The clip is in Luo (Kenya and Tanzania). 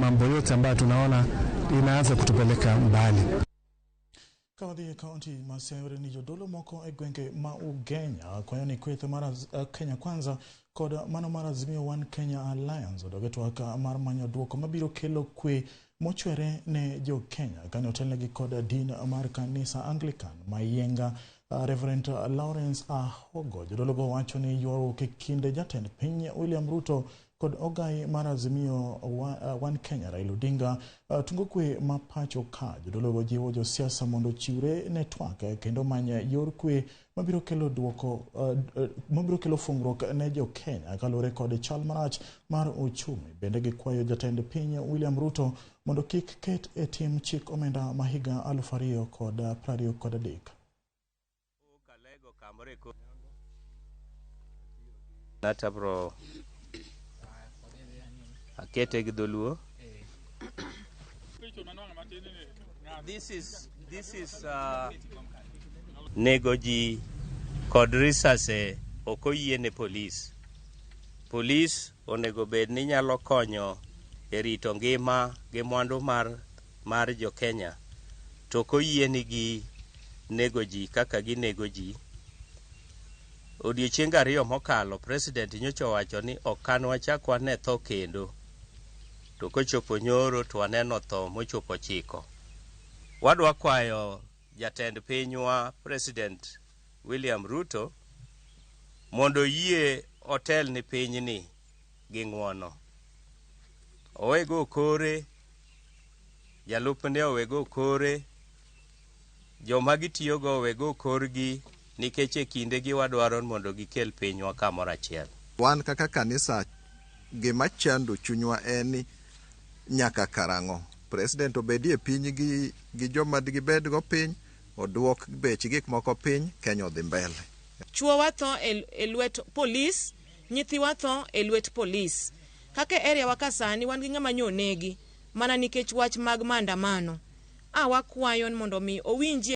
mambo yote ambayo tunaona inaanza kutupeleka mbali. Kawadhi kaunti masewre ni Jodolo moko egwenge ma ugenya kwayo ni kwethe mara Kenya Kwanza kod mano mara Azimio One Kenya Alliance odogetwaka mar manyo duoko mabiro kelo kwe mochwere ne jo Kenya kane otelnegi kod din mar kanisa Anglican mayenga Reverend Lawrence Ahogo. Jodolo go wacho ni ywaruok e kinde jatend piny William Ruto kod ogai mar Azimio One Kenya Raila Odinga tungo kwe mapacho ka. Jodolo go jiwo jo siasa mondo chiwre ne twak kendo manya yor kwe mabiro kelo duoko mabiro kelo fungruok ne jo Kenya kalore kod chal marach mar uchumi. Bende gikwayo jatend piny William Ruto mondo kik ket e tim chik omenda mahiga 2023. Natabro akete gidoluo. This is negoji kod risase okoyie ne police onego bed ni nyalo konyo e rito ngima gi mwandu mar jo Kenya to koyie ni gi negoji kaka gi negoji. Odiochieng' ariyo mokalo president nyocha wacho ni okan wachakwa ne tho kendo to kochopo nyoro to waneno tho mochopo chiko. Wadwa kwayo jatend pinywa President William Ruto mondo yie hotel ni pinyni gi ng'wono. Owego kore jalupne owego kore joma gitiyogo owego korgi nikech e kinde gi wadwaro mondo gikel pinywa kamoro achiel. Wan kaka kanisa gima chando chunywa en nyaka karang'o president obedie piny gi joma digibed go piny oduok bech gik moko piny Kenya odhi mbele. Chuo watho e lwet police, nyithi watho e lwet police. Kaka area wakasani wan gi ng'ama nyonegi mana nikech wach mag maandamano. Wakwayo mondo mi owinji